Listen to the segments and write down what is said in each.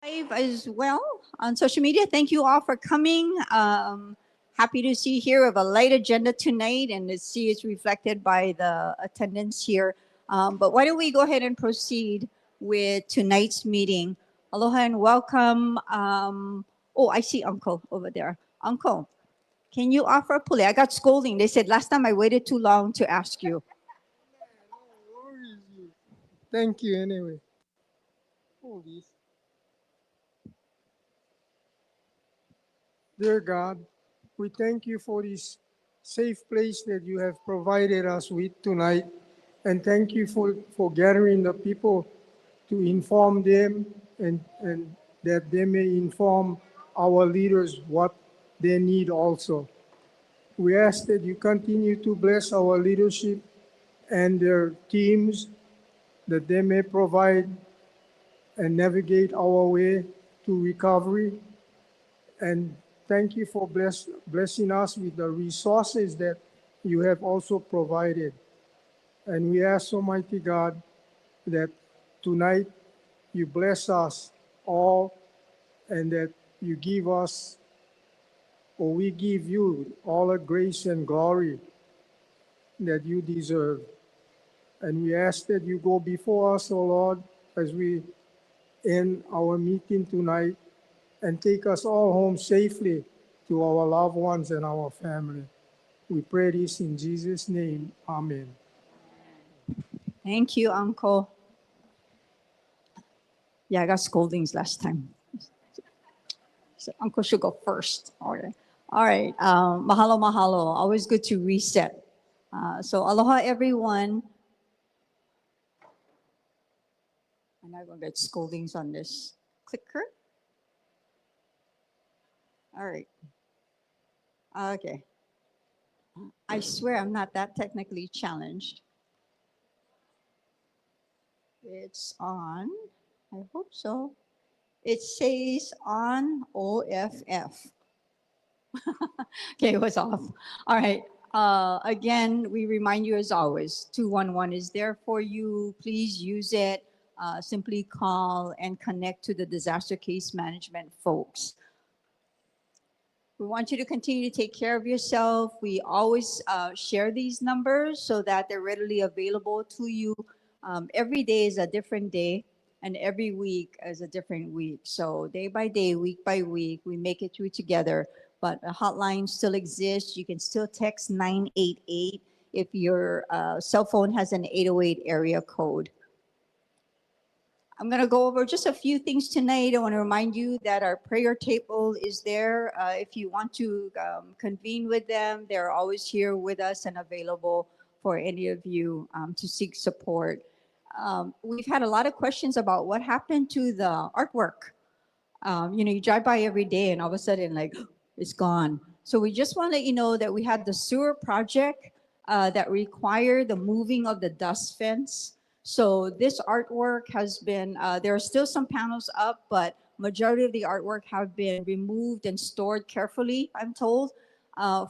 Live as well on social media. Thank you all for coming. Happy to see here of a light agenda tonight and to see it's reflected by the attendance here. But why don't we go ahead and proceed with tonight's meeting? Aloha and welcome. Oh, I see Uncle over there. Uncle, can you offer a pulley? I got scolding. They said last time I waited too long to ask you. No worries. Thank you anyway. Holy. Dear God, we thank you for this safe place that you have provided us with tonight. And thank you for gathering the people to inform them and that they may inform our leaders what they need also. We ask that you continue to bless our leadership and their teams, that they may provide and navigate our way to recovery. And thank you for blessing us with the resources that you have also provided. And we ask, Almighty God, that tonight you bless us all and that you give us, or we give you all the grace and glory that you deserve. And we ask that you go before us, O Lord, as we end our meeting tonight and take us all home safely to our loved ones and our family. We pray this in Jesus' name. Amen. Thank you, Uncle. Yeah, I got scoldings last time. So Uncle should go first. All right. All right. Mahalo, mahalo. Always good to reset. So aloha, everyone. I'm not going to get scoldings on this clicker. All right. Okay. I swear I'm not that technically challenged. It's on. I hope so. It says on OFF. Okay, it was off. All right. Again, we remind you as always, 211 is there for you. Please use it. Simply call and connect to the disaster case management folks. We want you to continue to take care of yourself. We always share these numbers so that they're readily available to you. Every day is a different day, and every week is a different week. So day by day, week by week, we make it through together. But the hotline still exists. You can still text 988 if your cell phone has an 808 area code. I'm going to go over just a few things tonight. I want to remind you that our prayer table is there. If you want to convene with them, they're always here with us and available for any of you to seek support. We've had a lot of questions about what happened to the artwork. You drive by every day and all of a sudden, like, it's gone. So we just want to let you know that we had the sewer project that required the moving of the dust fence. So this artwork has been, there are still some panels up, but majority of the artwork have been removed and stored carefully, I'm told,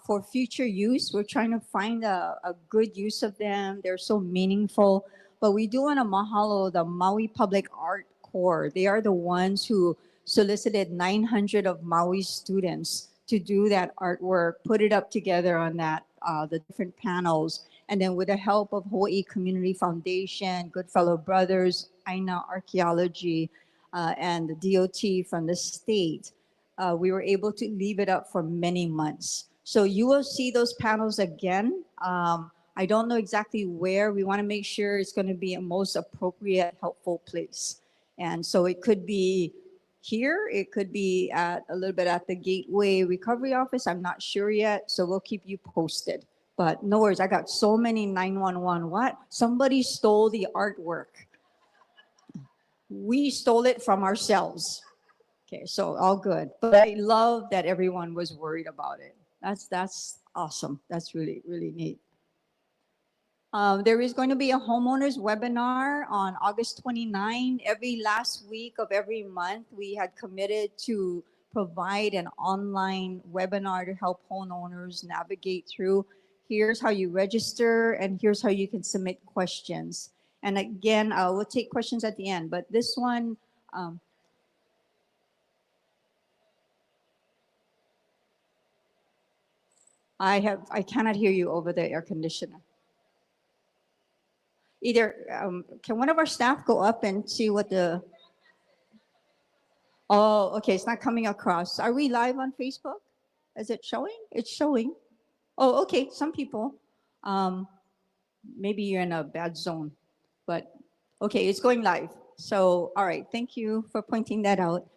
for future use. We're trying to find a good use of them. They're so meaningful. But we do want to mahalo the Maui Public Art Corps. They are the ones who solicited 900 of Maui's students to do that artwork, put it up together on that, the different panels. And then with the help of Hawaii Community Foundation, Goodfellow Brothers, Aina Archaeology, and the DOT from the state, we were able to leave it up for many months. So you will see those panels again. I don't know exactly where. We want to make sure it's going to be a most appropriate, helpful place. And so it could be here, it could be at a little bit at the Gateway Recovery Office. I'm not sure yet, so we'll keep you posted. But no worries, I got so many 911. What? Somebody stole the artwork. We stole it from ourselves. Okay, so all good. But I love that everyone was worried about it. That's awesome. That's really, really neat. There is going to be a homeowners webinar on August 29. Every last week of every month, we had committed to provide an online webinar to help homeowners navigate through. Here's how you register, and here's how you can submit questions. And again, we'll take questions at the end, but this one, I cannot hear you over the air conditioner. Either, can one of our staff go up and see what the, oh, okay, it's not coming across. Are we live on Facebook? Is it showing? It's showing. Oh, okay, some people. Um, Maybe you're in a bad zone, but okay, it's going live. So, all right, thank you for pointing that out.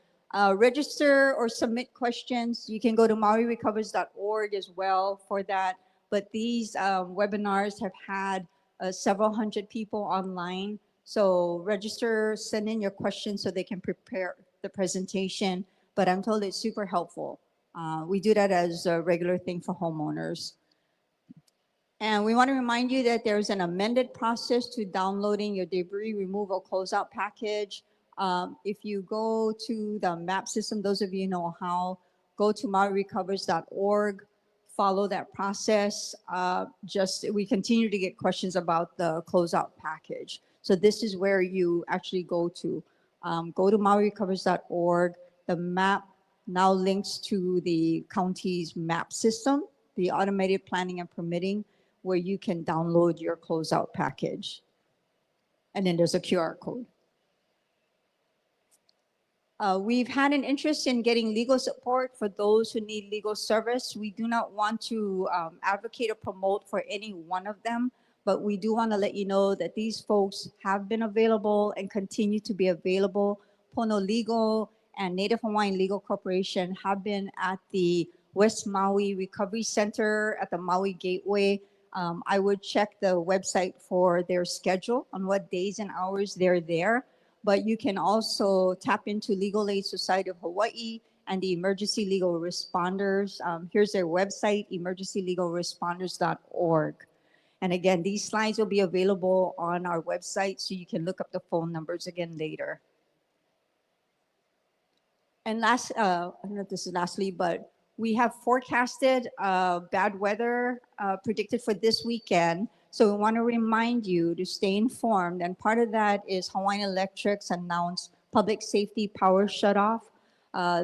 Register or submit questions. You can go to mauirecovers.org as well for that. But these webinars have had several hundred people online. So register, send in your questions so they can prepare the presentation. But I'm told it's super helpful. We do that as a regular thing for homeowners. And we want to remind you that there's an amended process to downloading your debris removal closeout package. If you go to the map system, those of you know how, go to mauirecovers.org, follow that process. We continue to get questions about the closeout package. So this is where you actually go to. Go to mauirecovers.org. The map now links to the county's map system, the automated planning and permitting, where you can download your closeout package. And then there's a QR code. We've had an interest in getting legal support for those who need legal service. We do not want to advocate or promote for any one of them, but we do want to let you know that these folks have been available and continue to be available. Pono Legal and Native Hawaiian Legal Corporation have been at the West Maui Recovery Center at the Maui Gateway. I would check the website for their schedule on what days and hours they're there. But you can also tap into Legal Aid Society of Hawaii and the Emergency Legal Responders. Here's their website, emergencylegalresponders.org. And again, these slides will be available on our website, so you can look up the phone numbers again later. And last, I don't know if this is lastly, but we have forecasted bad weather predicted for this weekend. So we want to remind you to stay informed. And part of that is Hawaiian Electric's announced public safety power shutoff.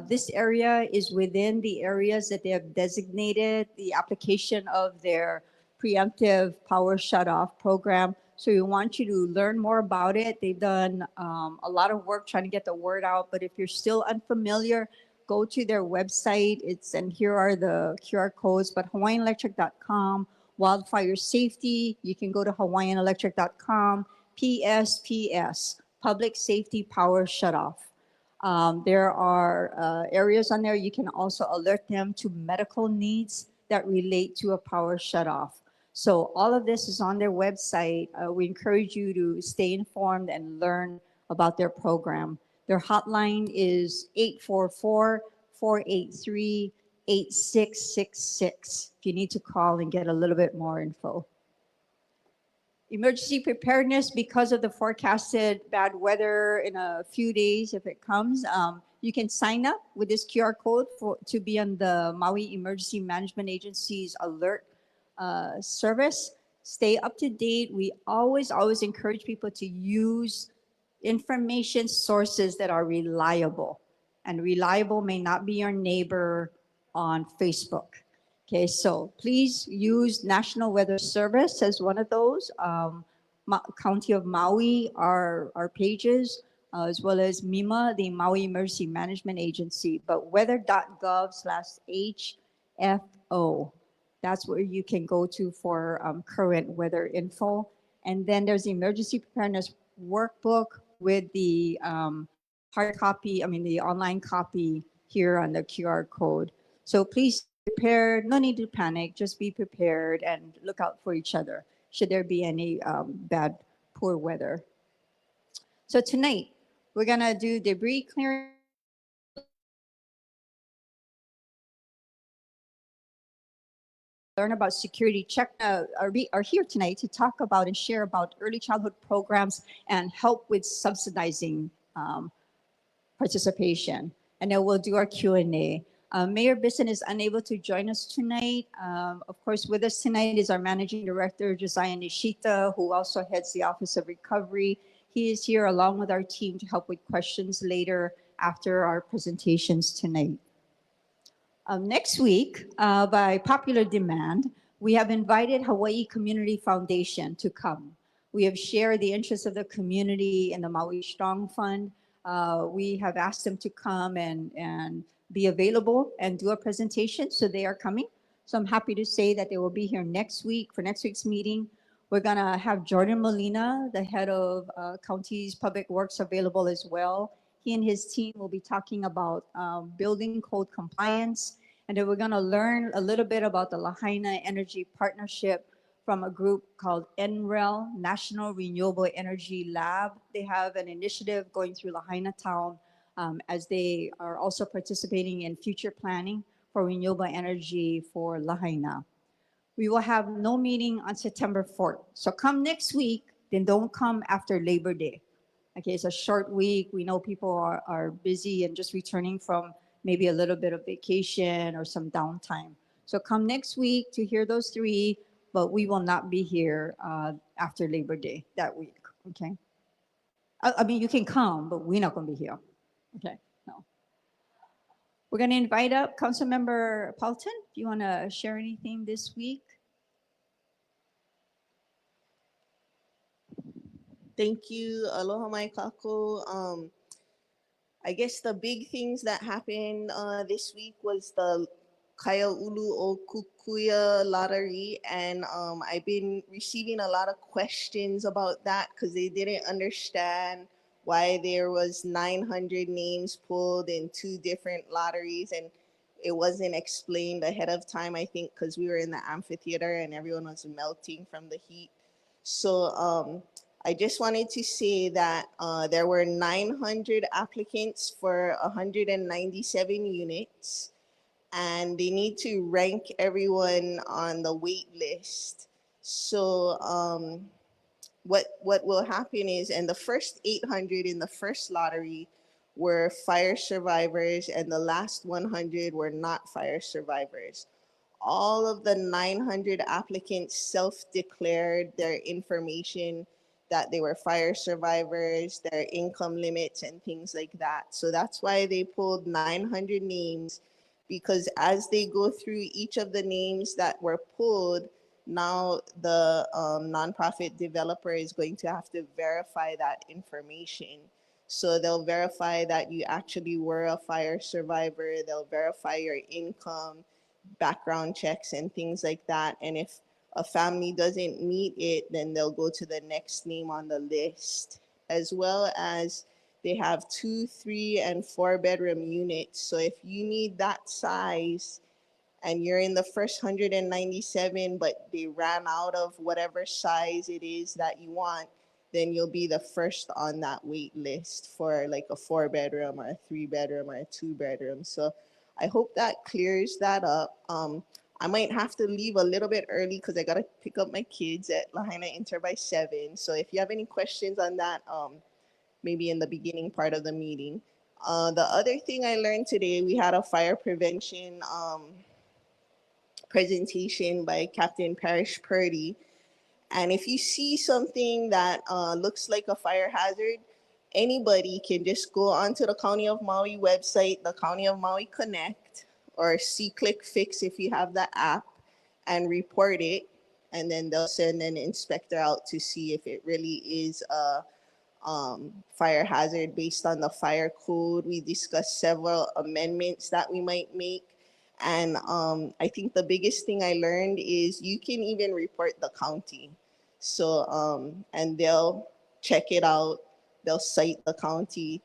This area is within the areas that they have designated the application of their preemptive power shutoff program. So we want you to learn more about it. They've done a lot of work trying to get the word out. But if you're still unfamiliar, go to their website. And here are the QR codes, but hawaiianelectric.com, wildfire safety, you can go to hawaiianelectric.com, PSPS, public safety power shutoff. There are areas on there you can also alert them to medical needs that relate to a power shutoff. So all of this is on their website. We encourage you to stay informed and learn about their program. Their hotline is 844-483-8666 if you need to call and get a little bit more info. Emergency preparedness, because of the forecasted bad weather in a few days, if it comes, you can sign up with this QR code to be on the Maui Emergency Management Agency's alert service. Stay up to date. We always encourage people to use information sources that are reliable. And reliable may not be your neighbor on Facebook. Okay, so please use National Weather Service as one of those. County of Maui, our pages, as well as MEMA, the Maui Emergency Management Agency, but weather.gov/HFO. That's where you can go to for current weather info. And then there's the emergency preparedness workbook with the hard copy, the online copy here on the QR code. So please prepare, no need to panic, just be prepared and look out for each other should there be any bad, poor weather. So tonight, we're gonna do debris clearing. Learn about security check are here tonight to talk about and share about early childhood programs and help with subsidizing participation. And then we'll do our Q&A. Mayor Bisson is unable to join us tonight. Of course, with us tonight is our Managing Director, Josiah Nishita, who also heads the Office of Recovery. He is here along with our team to help with questions later after our presentations tonight. Next week, by popular demand, we have invited Hawaii Community Foundation to come. We have shared the interests of the community and the Maui Strong Fund. We have asked them to come and be available and do a presentation, so they are coming. So I'm happy to say that they will be here next week for next week's meeting. We're gonna have Jordan Molina, the head of county's public works, available as well. He and his team will be talking about building code compliance, and then we're going to learn a little bit about the Lahaina Energy Partnership from a group called NREL, National Renewable Energy Lab. They have an initiative going through Lahaina Town, as they are also participating in future planning for renewable energy for Lahaina. We will have no meeting on September 4th. So come next week, then don't come after Labor Day. Okay, it's a short week. We know people are busy and just returning from maybe a little bit of vacation or some downtime. So come next week to hear those three, but we will not be here after Labor Day that week. Okay. I mean, you can come, but we're not going to be here. Okay. No. We're going to invite up Councilmember Paulton. If you want to share anything this week. Thank you. Aloha mai kako. I guess the big things that happened this week was the Kaiaulu o Kukuia lottery, and I've been receiving a lot of questions about that because they didn't understand why there was 900 names pulled in two different lotteries, and it wasn't explained ahead of time, I think, because we were in the amphitheater and everyone was melting from the heat. So I just wanted to say that there were 900 applicants for 197 units, and they need to rank everyone on the wait list. So what will happen is, and the first 800 in the first lottery were fire survivors, and the last 100 were not fire survivors. All of the 900 applicants self-declared their information that they were fire survivors, their income limits and things like that. So that's why they pulled 900 names, because as they go through each of the names that were pulled, now the nonprofit developer is going to have to verify that information. So they'll verify that you actually were a fire survivor, they'll verify your income, background checks and things like that. And if a family doesn't meet it, then they'll go to the next name on the list. As well as they have 2, 3, and 4 bedroom units. So if you need that size and you're in the first 197, but they ran out of whatever size it is that you want, then you'll be the first on that wait list for like a 4 bedroom or a 3 bedroom or a 2 bedroom. So I hope that clears that up. I might have to leave a little bit early because I got to pick up my kids at Lahaina Inter by 7. So if you have any questions on that, maybe in the beginning part of the meeting. The other thing I learned today, we had a fire prevention presentation by Captain Parrish Purdy. And if you see something that looks like a fire hazard, anybody can just go onto the County of Maui website, the County of Maui Connect, or See Click Fix if you have the app, and report it. And then they'll send an inspector out to see if it really is a fire hazard based on the fire code. We discussed several amendments that we might make. And I think the biggest thing I learned is you can even report the county. So, and they'll check it out. They'll cite the county.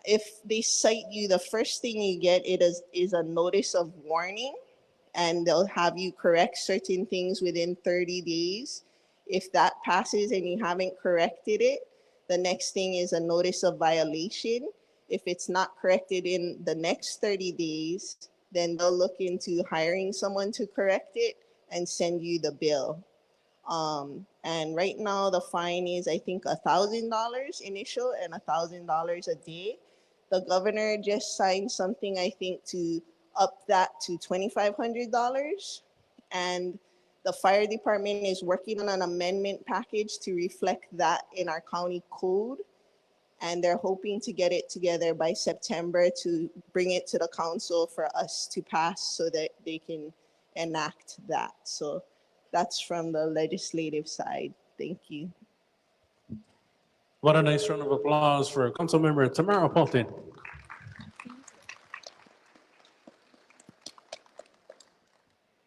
If they cite you, the first thing you get is a notice of warning, and they'll have you correct certain things within 30 days. If that passes and you haven't corrected it, the next thing is a notice of violation. If it's not corrected in the next 30 days, then they'll look into hiring someone to correct it and send you the bill. And right now the fine is, I think, $1,000 initial and $1,000 a day. The governor just signed something, I think, to up that to $2,500. And the fire department is working on an amendment package to reflect that in our county code. and they're hoping to get it together by September to bring it to the council for us to pass so that they can enact that. So that's from the legislative side. Thank you. What a nice round of applause for Councilmember Tamara Paulton.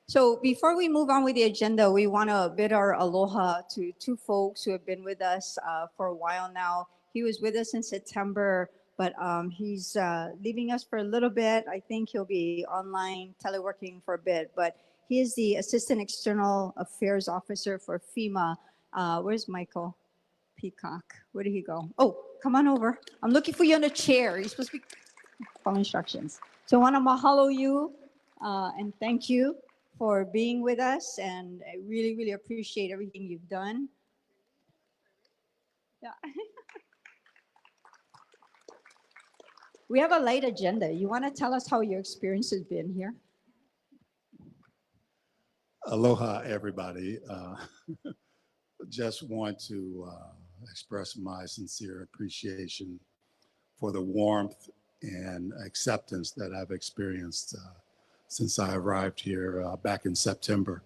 So before we move on with the agenda, we want to bid our aloha to two folks who have been with us for a while now. He was with us in September, but he's leaving us for a little bit. I think he'll be online teleworking for a bit, but he is the Assistant External Affairs Officer for FEMA. Where's Michael Peacock? Where did he go? Oh, come on over. I'm looking for you on the chair. You're supposed to be following instructions. So I want to mahalo you and thank you for being with us, and I really, really appreciate everything you've done. Yeah. We have a light agenda. You want to tell us how your experience has been here? Aloha, everybody. Just want to express my sincere appreciation for the warmth and acceptance that I've experienced since I arrived here back in September.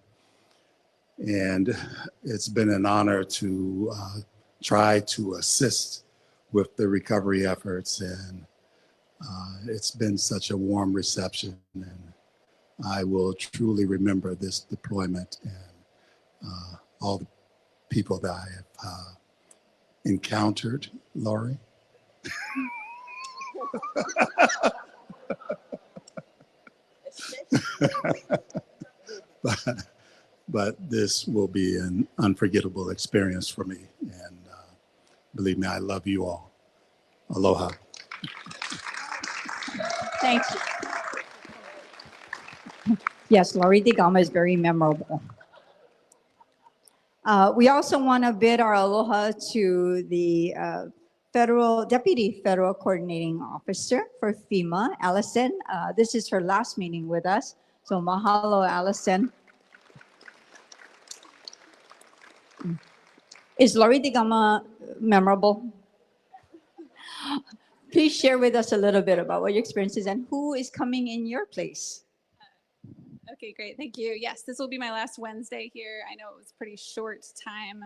And it's been an honor to try to assist with the recovery efforts, and it's been such a warm reception, and I will truly remember this deployment and all the people that I have encountered, Laurie. but this will be an unforgettable experience for me, and believe me, I love you all. Aloha. Thank you. Yes, Laurie de Gama is very memorable. We also want to bid our aloha to the Deputy Federal Coordinating Officer for FEMA, Allison. This is her last meeting with us. So mahalo, Allison. Is Laurie de Gama memorable? Please share with us a little bit about what your experience is and who is coming in your place. Okay, great. Thank you. Yes, this will be my last Wednesday here. I know it was a pretty short time.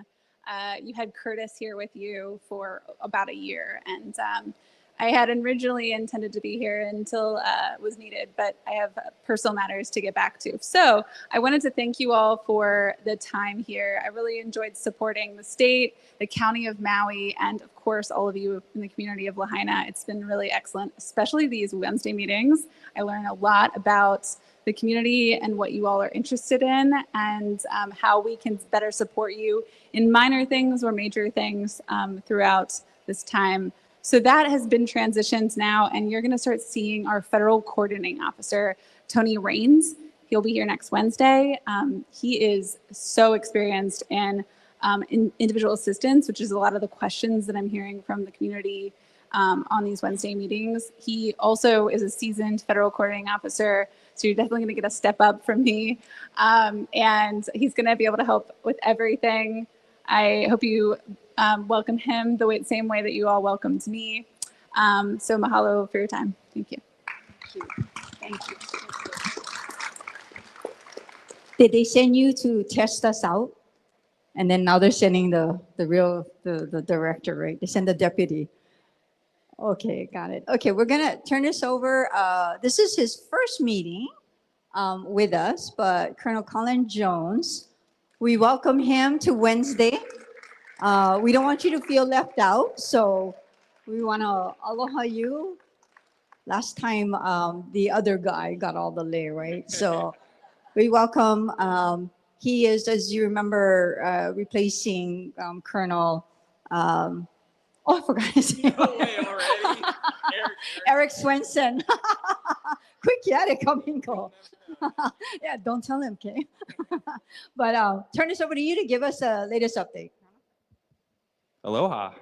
You had Curtis here with you for about a year, and I had originally intended to be here until it was needed, but I have personal matters to get back to. So I wanted to thank you all for the time here. I really enjoyed supporting the state, the county of Maui, and of course, all of you in the community of Lahaina. It's been really excellent, especially these Wednesday meetings. I learned a lot about the community and what you all are interested in, and how we can better support you in minor things or major things throughout this time. So that has been transitioned now, and you're going to start seeing our federal coordinating officer, Tony Raines. He'll be here next Wednesday. He is so experienced in individual assistance, which is a lot of the questions that I'm hearing from the community on these Wednesday meetings. He also is a seasoned federal coordinating officer, so you're definitely going to get a step up from me. And he's going to be able to help with everything. I hope you welcome him the same way that you all welcomed me. So mahalo for your time. Thank you. Thank you. Did they send you to test us out? And then now they're sending the director, right? They send the deputy. Okay, got it. Okay, we're gonna turn this over. This is his first meeting with us, but Colonel Colin Jones, we welcome him to Wednesday. We don't want you to feel left out, so we want to aloha you. Last time, the other guy got all the lei, right? So we welcome. He is, as you remember, replacing Colonel. Oh, I forgot his name. No way already. Eric Swenson. Quick, yeah, they come and go. Yeah, don't tell him, okay? But turn this over to you to give us a latest update. Aloha.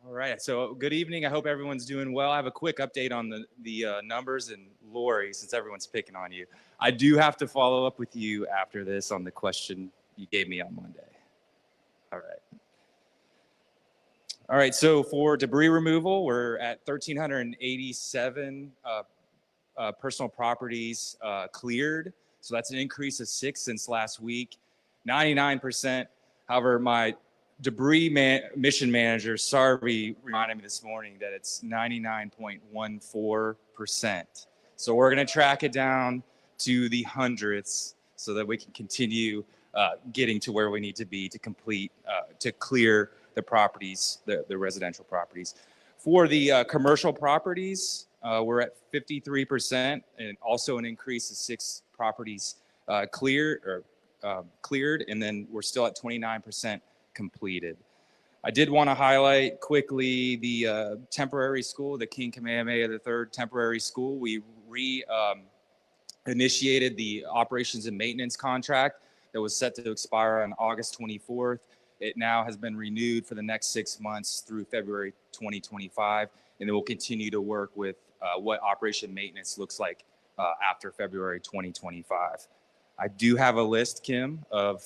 All right, so good evening. I hope everyone's doing well. I have a quick update on the numbers, and Lori, since everyone's picking on you, I do have to follow up with you after this on the question you gave me on Monday. All right. All right, so for debris removal, we're at 1,387 personal properties cleared. So that's an increase of 6 since last week, 99%. However, my debris mission manager, Sarvi, reminded me this morning that it's 99.14%. So we're going to track it down to the hundredths so that we can continue getting to where we need to be to complete, to clear the properties, the residential properties. For the commercial properties, we're at 53%, and also an increase of 6 properties cleared, and then we're still at 29% completed. I did want to highlight quickly the temporary school, the King Kamehameha III temporary school. We initiated the operations and maintenance contract that was set to expire on August 24th. It now has been renewed for the next 6 months through February 2025, and then we'll continue to work with what operation maintenance looks like after February 2025. I do have a list, Kim, of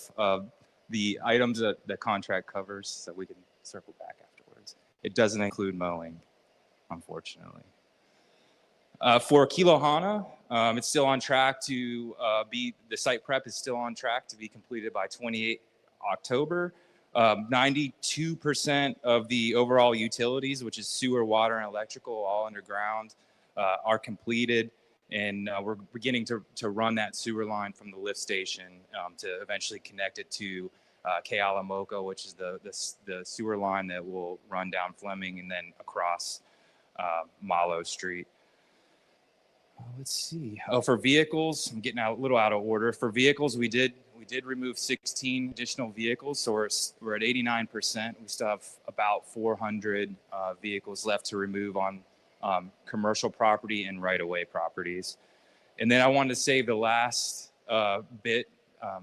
the items that the contract covers, so we can circle back afterwards. It doesn't include mowing, unfortunately. For Kilohana, it's still on track to the site prep is still on track to be completed by 28 October. 92% of the overall utilities, which is sewer, water, and electrical, all underground, are completed. And we're beginning to run that sewer line from the lift station to eventually connect it to Kealamoka, which is the sewer line that will run down Fleming and then across Malo Street. Let's see. Oh, for vehicles, I'm getting a little out of order. For vehicles, we did remove 16 additional vehicles, so we're at 89%. We still have about 400 vehicles left to remove on commercial property and right-of-way properties. And then I wanted to save the last bit. I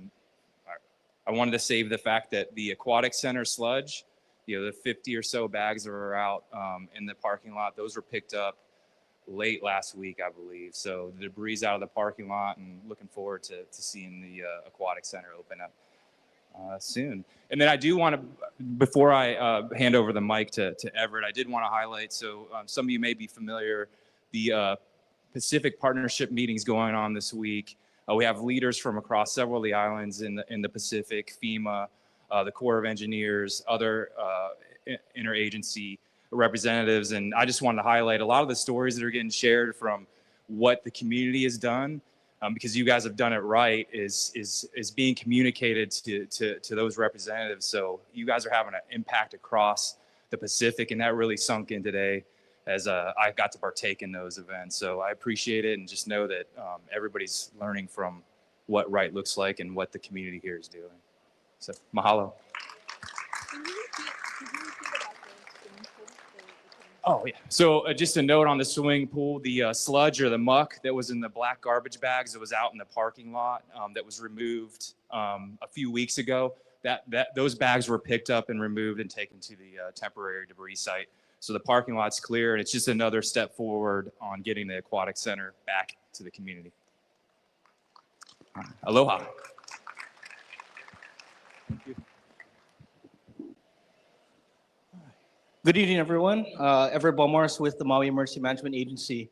wanted to save the fact that the aquatic center sludge, the 50 or so bags that were out in the parking lot, those were picked up late last week, I believe. So the debris out of the parking lot, and looking forward to seeing the aquatic center open up soon. And then I do want to, before I hand over the mic to Everett, I did want to highlight, so some of you may be familiar, the Pacific Partnership meetings going on this week. We have leaders from across several of the islands in the Pacific, FEMA, the Corps of Engineers, other interagency representatives. And I just wanted to highlight a lot of the stories that are getting shared from what the community has done, because you guys have done it right, is being communicated to those representatives. So you guys are having an impact across the Pacific, and that really sunk in today as I got to partake in those events. So I appreciate it, and just know that everybody's learning from what right looks like and what the community here is doing. So mahalo. Oh, yeah. So just a note on the swimming pool, the sludge or the muck that was in the black garbage bags that was out in the parking lot that was removed a few weeks ago, those bags were picked up and removed and taken to the temporary debris site. So the parking lot's clear, and it's just another step forward on getting the aquatic center back to the community. Aloha. Thank you. Good evening, everyone. Everett Balmores with the Maui Emergency Management Agency.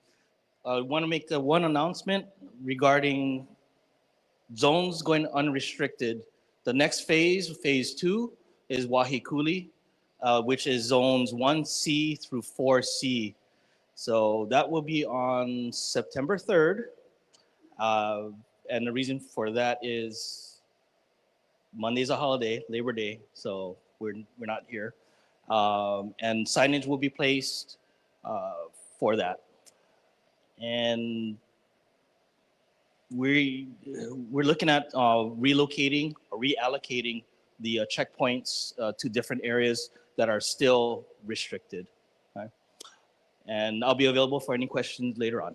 I want to make one announcement regarding zones going unrestricted. The next phase, phase 2, is Wahikuli, which is zones 1C through 4C. So that will be on September 3rd. And the reason for that is Monday's a holiday, Labor Day, so we're not here. And signage will be placed for that. And we're looking at relocating or reallocating the checkpoints to different areas that are still restricted. Okay? And I'll be available for any questions later on.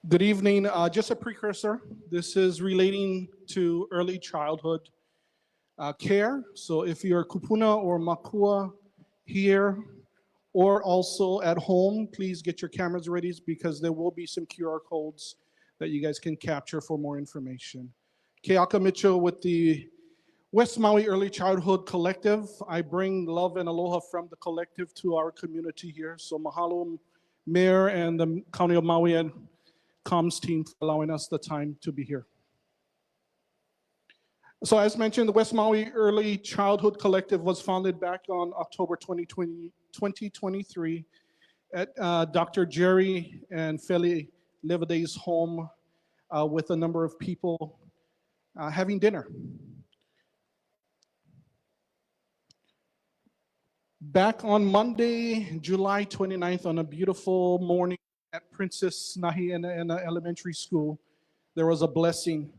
Good evening. Just a precursor. This is relating to early childhood care. So if you're kupuna or makua here, or also at home, please get your cameras ready because there will be some QR codes that you guys can capture for more information. Keaka Mitchell with the West Maui Early Childhood Collective. I bring love and aloha from the collective to our community here. So mahalo, Mayor and the County of Maui and comms team for allowing us the time to be here. So as mentioned, the West Maui Early Childhood Collective was founded back on October 2023 at Dr. Jerry and Feli Livaday's home with a number of people having dinner. Back on Monday, July 29th, on a beautiful morning at Princess Nahi'enaena Elementary School, there was a blessing.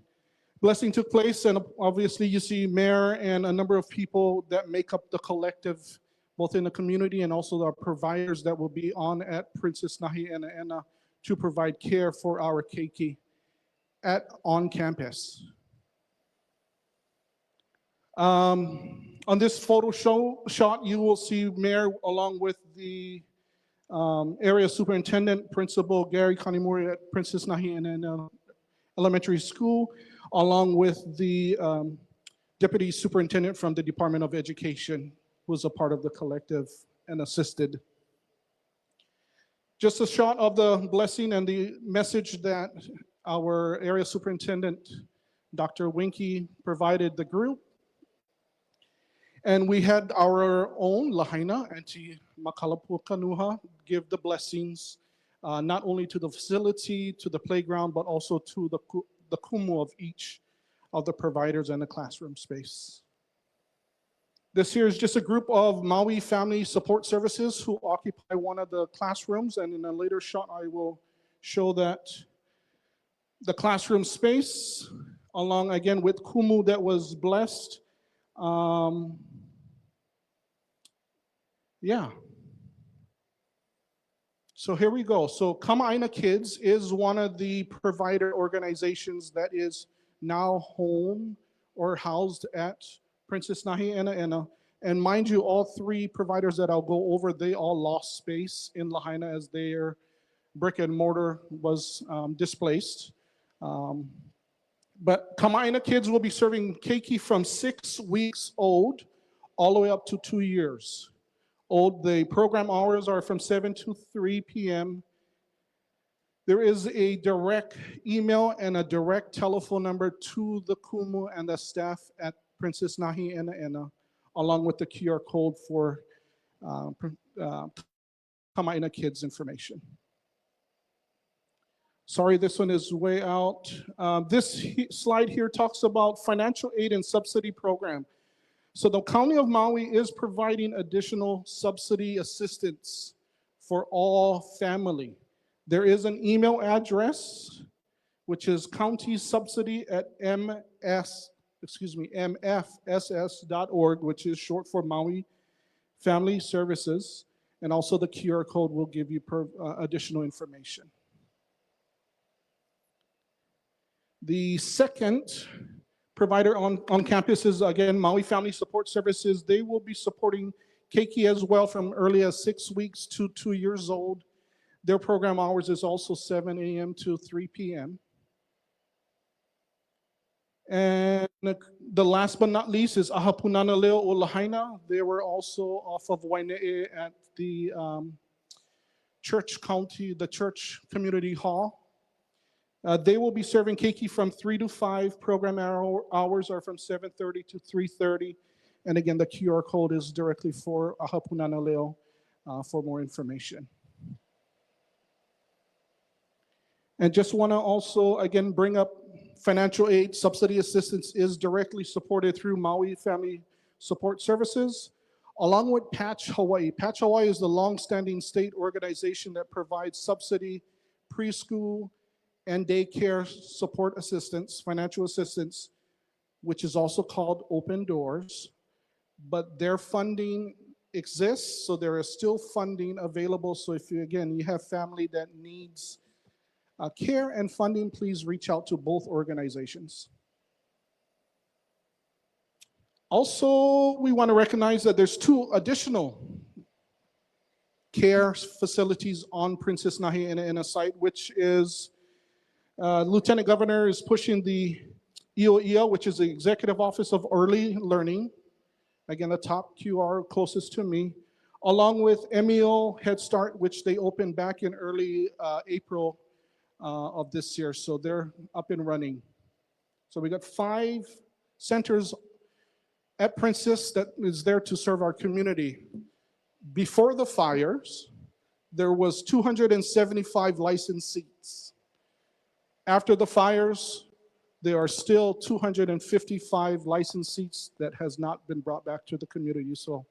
Blessing took place, and obviously you see Mayor and a number of people that make up the collective, both in the community and also the providers that will be on at Princess Nahi'enaena to provide care for our keiki on campus. On this photo shot, you will see Mayor along with the area superintendent, Principal Gary Kanimori at Princess Nahi'enaena Elementary School, along with the deputy superintendent from the Department of Education, who was a part of the collective and assisted. Just a shot of the blessing and the message that our area superintendent, Dr. Winky, provided the group. And we had our own Lahaina, Auntie Makalapukanuha, give the blessings, not only to the facility, to the playground, but also to the kumu of each of the providers and the classroom space. This here is just a group of Maui Family Support Services who occupy one of the classrooms, and in a later shot I will show that the classroom space, along again with kumu that was blessed. Yeah. So here we go. So Kama'aina Kids is one of the provider organizations that is now home or housed at Princess Nahi'enaena. And mind you, all three providers that I'll go over, they all lost space in Lahaina as their brick and mortar was displaced. But Kama'aina Kids will be serving keiki from 6 weeks old all the way up to 2 years old. The program hours are from 7 to 3 p.m. There is a direct email and a direct telephone number to the kumu and the staff at Princess Nahi'enaena, along with the QR code for Kama'aina Kids information. Sorry, this one is way out. This slide here talks about financial aid and subsidy program. So the County of Maui is providing additional subsidy assistance for all family. There is an email address, which is mfss.org, which is short for Maui Family Services. And also the QR code will give you additional information. The second provider on campus is, again, Maui Family Support Services. They will be supporting keiki as well from early as 6 weeks to 2 years old. Their program hours is also 7 a.m. to 3 p.m. And the last but not least is Ahapunana Leo o Lahaina. They were also off of Waine'e at the church community hall. They will be serving keiki from 3 to 5. Program hours are from 7:30 to 3:30. And again, the QR code is directly for Ahapunana Leo for more information. And just want to also, again, bring up financial aid, subsidy assistance is directly supported through Maui Family Support Services, along with Patch Hawaii. Patch Hawaii is the long-standing state organization that provides subsidy, preschool, and daycare support assistance, financial assistance, which is also called Open Doors. But their funding exists, so there is still funding available. So if you, again, you have family that needs care and funding, please reach out to both organizations. Also, we want to recognize that there's 2 additional care facilities on Princess Nahi in a site, which is Lieutenant Governor is pushing the EOEL, which is the Executive Office of Early Learning. Again, the top QR closest to me, along with MEO Head Start, which they opened back in early April of this year. So they're up and running. So we got 5 centers at Princess that is there to serve our community. Before the fires, there was 275 licensed seats. After the fires, there are still 255 licensed seats that has not been brought back to the community. So,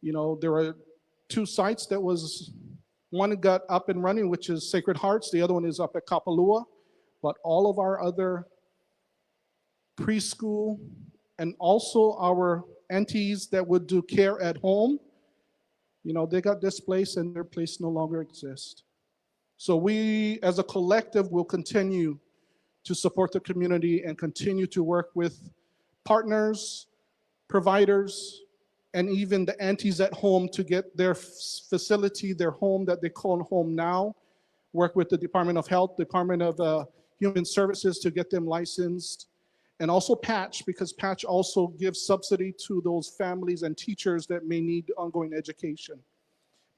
you know, there are 2 sites that was, one got up and running, which is Sacred Hearts. The other one is up at Kapalua. But all of our other preschool and also our aunties that would do care at home, you know, they got displaced and their place no longer exists. So we, as a collective, will continue to support the community and continue to work with partners, providers, and even the aunties at home to get their facility, their home that they call home now, work with the Department of Health, Department of Human Services to get them licensed, and also Patch, because Patch also gives subsidy to those families and teachers that may need ongoing education,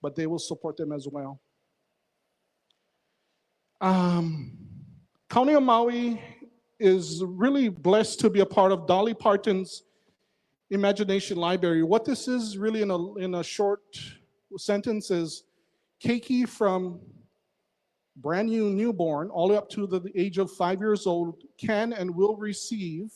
but they will support them as well. County of Maui is really blessed to be a part of Dolly Parton's Imagination Library. What this is really in a short sentence is keiki from brand new newborn all the way up to the age of 5 years old can and will receive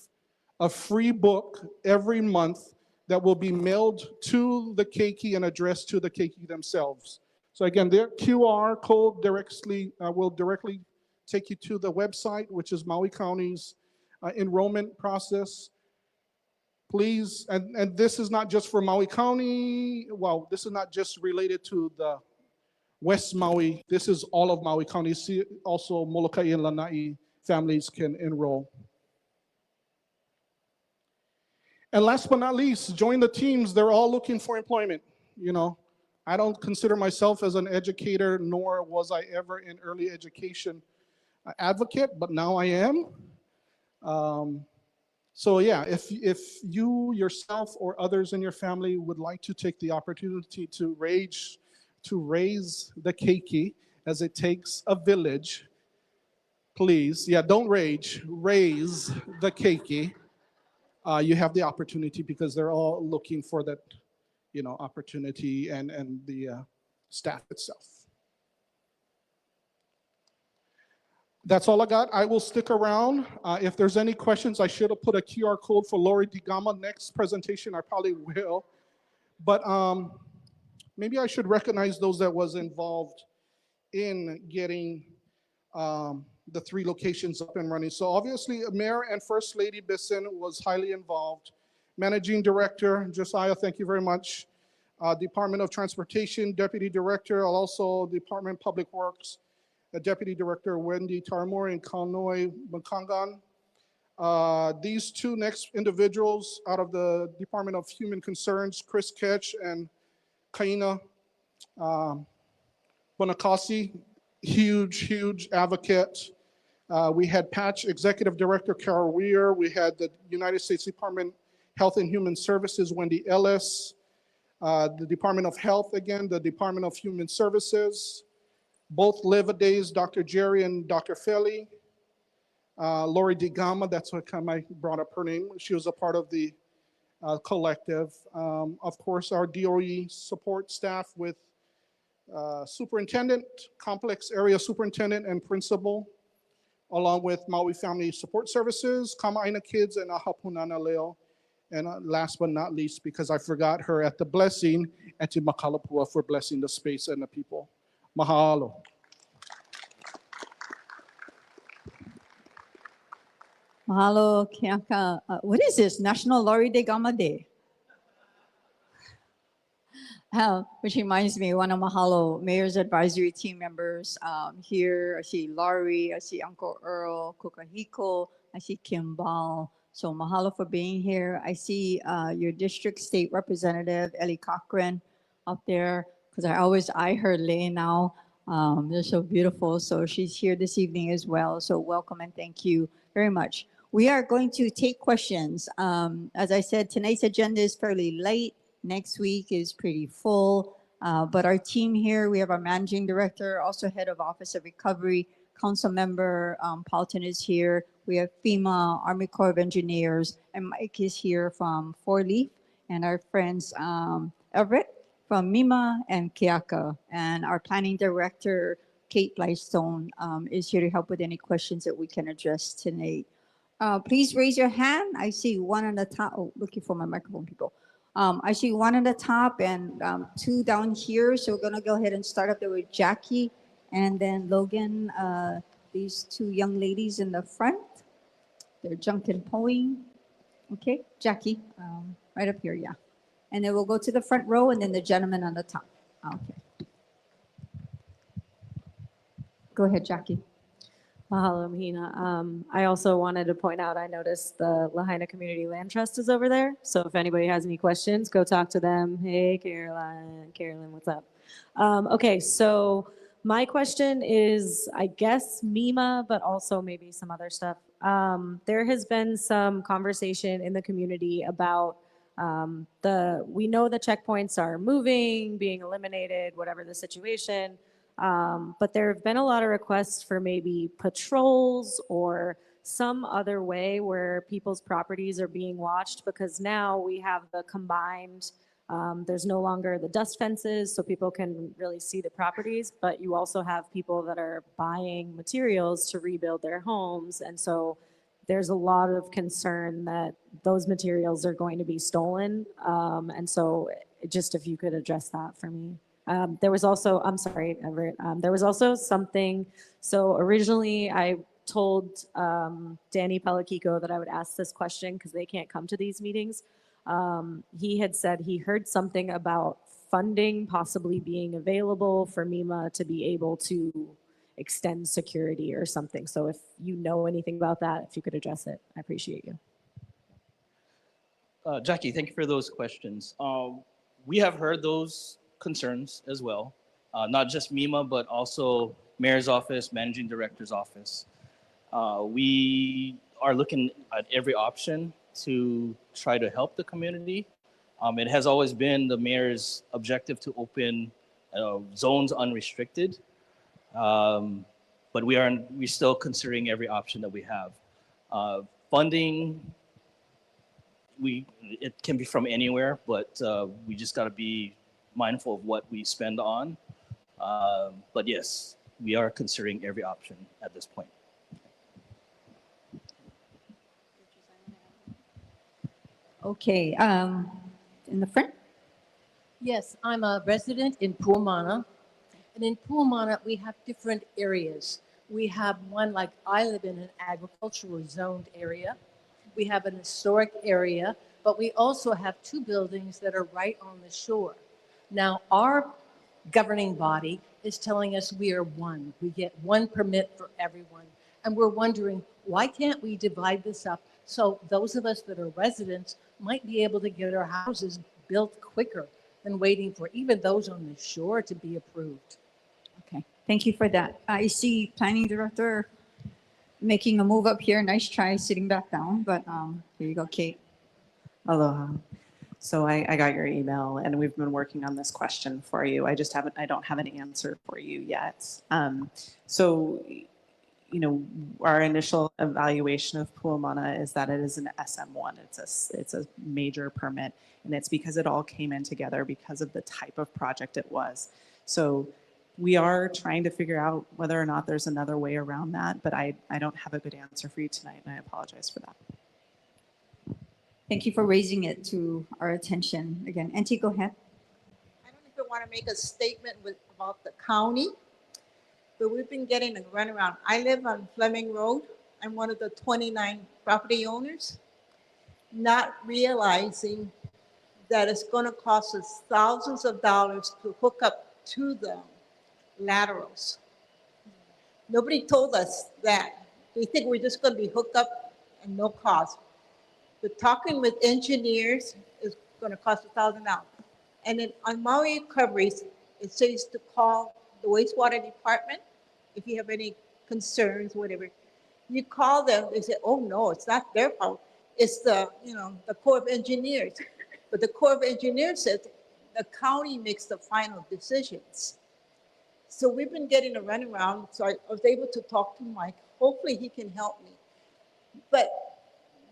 a free book every month that will be mailed to the keiki and addressed to the keiki themselves. So again, their QR code will directly take you to the website, which is Maui County's enrollment process. Please, and this is not just for Maui County. Well, this is not just related to the West Maui. This is all of Maui County. See, also Molokai and Lanai families can enroll. And last but not least, join the teams. They're all looking for employment. You know, I don't consider myself as an educator, nor was I ever in early education advocate, but now I am. So yeah, if you yourself or others in your family would like to take the opportunity to raise the keiki, as it takes a village, please, yeah, don't rage, raise the keiki. You have the opportunity because they're all looking for that, you know, opportunity and the staff itself. That's all I got. I will stick around. If there's any questions, I should have put a QR code for Lori DiGama. Next presentation, I probably will. But maybe I should recognize those that was involved in getting the 3 locations up and running. So obviously, Mayor and First Lady Bisson was highly involved. Managing Director Josiah, thank you very much. Department of Transportation, Deputy Director, also Department of Public Works, Deputy Director Wendy Taramori and Kaunoi Makangan. These 2 next individuals out of the Department of Human Concerns, Chris Ketch and Kaina Bonacasi, huge advocate. We had Patch Executive Director Carol Weir. We had the United States Department of Health and Human Services, Wendy Ellis. The Department of Health, again, the Department of Human Services. Both Live-A-Days, Dr. Jerry and Dr. Feli. Lori DiGama, that's what kind of I brought up her name. She was a part of the collective. Of course, our DOE support staff with Superintendent, Complex Area Superintendent and Principal, along with Maui Family Support Services, Kama'aina Kids, and Ahapunana Leo. And last but not least, because I forgot her at the blessing, Auntie Makalapua for blessing the space and the people. Mahalo. Mahalo, Keaka. What is this? National Lori de Gama Day. Which reminds me, one of Mahalo Mayor's Advisory Team members here. I see Laurie, I see Uncle Earl, Kukahiko, I see Kimball. So mahalo for being here. I see your district state representative, Ellie Cochran, up there. because I always eye her lay now. They're so beautiful. So she's here this evening as well. So welcome and thank you very much. We are going to take questions. As I said, tonight's agenda is fairly light. Next week is pretty full. But our team here, we have our managing director, also head of Office of Recovery, council member Paulton is here. We have FEMA, Army Corps of Engineers, and Mike is here from Four Leaf, and our friends Everett from MIMA and Keaka. And our planning director, Kate Blystone, is here to help with any questions that we can address tonight. Please raise your hand. I see one on the top. Oh, looking for my microphone, people. I see one on the top and two down here. So we're going to go ahead and start up there with Jackie and then Logan, these two young ladies in the front. They're junk and pulling. Okay, Jackie, right up here, yeah. And then we'll go to the front row and then the gentleman on the top. Okay. Go ahead, Jackie. Mahalo, Mahina. I also wanted to point out, I noticed the Lahaina Community Land Trust is over there. So if anybody has any questions, go talk to them. Hey, Carolyn, what's up? Okay, so my question is, I guess MEMA, but also maybe some other stuff. There has been some conversation in the community about we know the checkpoints are moving, being eliminated, whatever the situation. But there have been a lot of requests for maybe patrols or some other way where people's properties are being watched, because now we have the combined, there's no longer the dust fences so people can really see the properties, but you also have people that are buying materials to rebuild their homes. And so there's a lot of concern that those materials are going to be stolen. And so just if you could address that for me. There was also, I'm sorry, Everett, there was also something, so originally I told Danny Pelakiko that I would ask this question because they can't come to these meetings. He had said he heard something about funding possibly being available for MEMA to be able to extend security or something. So if you know anything about that, if you could address it, I appreciate you. Jackie, thank you for those questions. We have heard those concerns as well, not just MEMA, but also Mayor's Office, Managing Director's Office. We are looking at every option to try to help the community. It has always been the mayor's objective to open zones unrestricted, but we're still considering every option that we have. Funding, it can be from anywhere, but we just got to be mindful of what we spend on. But yes, we are considering every option at this point. Okay, in the front. Yes, I'm a resident in Puamana. And in Puamana, we have different areas. We have one, like I live in an agricultural zoned area. We have an historic area, but we also have two buildings that are right on the shore. Now, our governing body is telling us we are one. We get one permit for everyone. And we're wondering, why can't we divide this up so those of us that are residents might be able to get our houses built quicker than waiting for even those on the shore to be approved? Okay, thank you for that. I see planning director making a move up here. Nice try sitting back down, but here you go, Kate. Aloha. So I got your email and we've been working on this question for you. I don't have an answer for you yet. So, you know, our initial evaluation of Puamana is that it is an SM1. It's a major permit, and it's because it all came in together because of the type of project it was. So we are trying to figure out whether or not there's another way around that, but I don't have a good answer for you tonight, and I apologize for that. Thank you for raising it to our attention. Again, Auntie, go ahead. I don't even want to make a statement about the county, but we've been getting a runaround. I live on Fleming Road. I'm one of the 29 property owners, not realizing that it's going to cost us thousands of dollars to hook up to the laterals. Nobody told us that. We think we're just going to be hooked up and no cost. But talking with engineers is going to cost $1,000. And then on Maui recoveries, it says to call the wastewater department if you have any concerns, whatever. You call them, they say, oh no, it's not their fault. It's the, the Corps of Engineers. But the Corps of Engineers said the county makes the final decisions. So we've been getting a runaround. So I was able to talk to Mike. Hopefully he can help me. But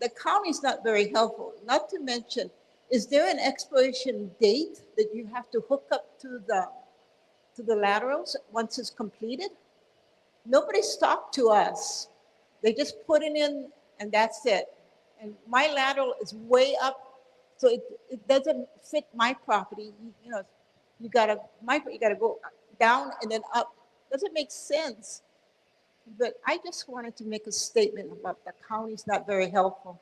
the county's not very helpful. Not to mention, is there an expiration date that you have to hook up to the laterals once it's completed? Nobody's talked to us. They just put it in and that's it. And my lateral is way up, so it doesn't fit my property. You gotta go down and then up. Doesn't make sense. But I just wanted to make a statement about the county's not very helpful.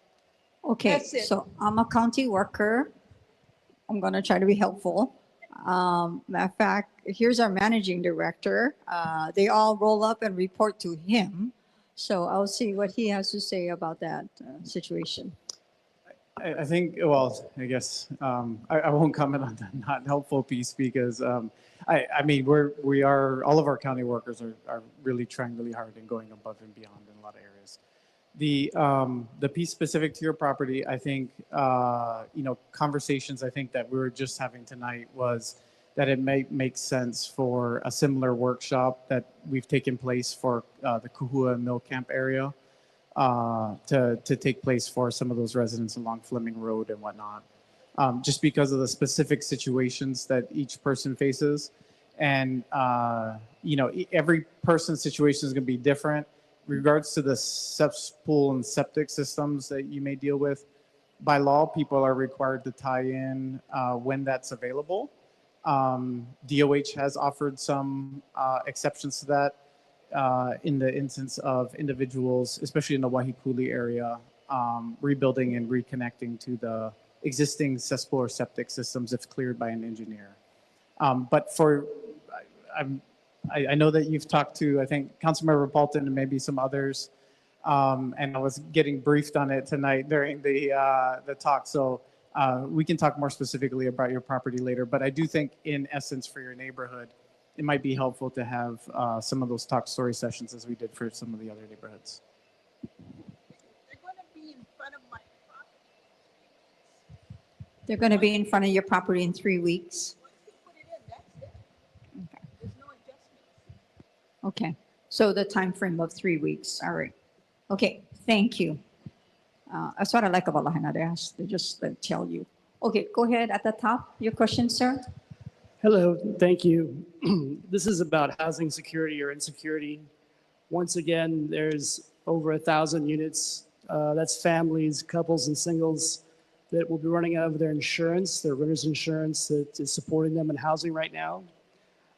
Okay, That's it. so I'm a county worker. I'm going to try to be helpful. Matter of fact, here's our managing director. They all roll up and report to him. So I'll see what he has to say about that situation. I think, well, I guess I won't comment on the not helpful piece because I mean, all of our county workers are really trying really hard and going above and beyond in a lot of areas. The piece specific to your property, I think, conversations I think that we were just having tonight was that it may make sense for a similar workshop that we've taken place for the Kuhua Mill Camp area to take place for some of those residents along Fleming Road and whatnot. Just because of the specific situations that each person faces. And, every person's situation is going to be different. Regards to the cesspool and septic systems that you may deal with, by law, people are required to tie in when that's available. DOH has offered some exceptions to that in the instance of individuals, especially in the Wahikuli area, rebuilding and reconnecting to the existing cesspool or septic systems if cleared by an engineer. But I know that you've talked to, I think, Councilmember Paulton and maybe some others, and I was getting briefed on it tonight during the talk. So we can talk more specifically about your property later. But I do think, in essence, for your neighborhood, it might be helpful to have some of those talk story sessions as we did for some of the other neighborhoods. They're going to be in front of my property. They're going to be in front of your property in 3 weeks. Once you put it in, that's it. Okay. There's no adjustments. Okay, so the time frame of 3 weeks. All right. Okay, thank you. That's what I like about Lahaina. They just tell you. Okay, go ahead at the top. Your question, sir? Hello, thank you. This is about housing security or insecurity. Once again, there's over 1,000 units. That's families, couples, and singles that will be running out of their insurance, their renter's insurance that is supporting them in housing right now.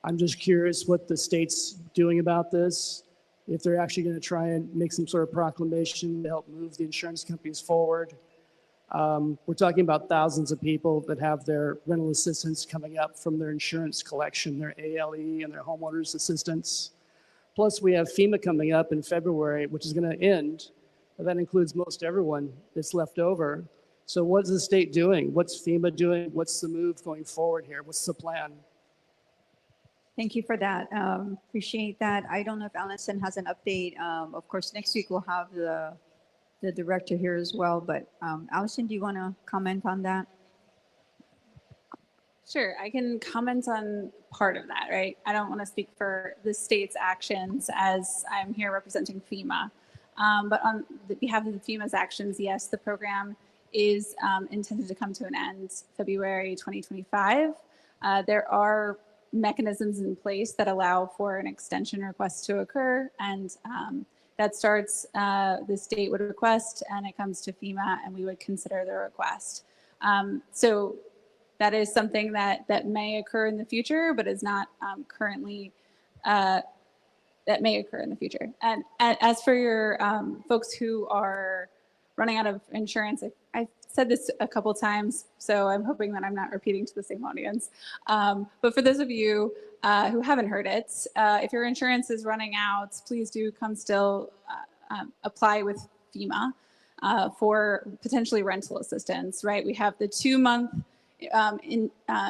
I'm just curious what the state's doing about this, if they're actually going to try and make some sort of proclamation to help move the insurance companies forward. We're talking about thousands of people that have their rental assistance coming up from their insurance collection, their ALE and their homeowners assistance. Plus we have FEMA coming up in February, which is going to end. That includes most everyone that's left over. So what is the state doing? What's FEMA doing? What's the move going forward here? What's the plan? Thank you for that. Appreciate that. I don't know if Allison has an update. Of course, next week we'll have the director here as well. But Allison, do you want to comment on that? Sure, I can comment on part of that, right? I don't want to speak for the state's actions as I'm here representing FEMA. But on behalf of the FEMA's actions, yes, the program is intended to come to an end February 2025. There are mechanisms in place that allow for an extension request to occur, and that starts, the state would request, and it comes to FEMA, and we would consider the request. So that is something that may occur in the future, but is not currently, that may occur in the future. And as for your folks who are running out of insurance, I've said this a couple times, so I'm hoping that I'm not repeating to the same audience. But for those of you who haven't heard it, if your insurance is running out, please do come still apply with FEMA for potentially rental assistance, right? We have the 2-month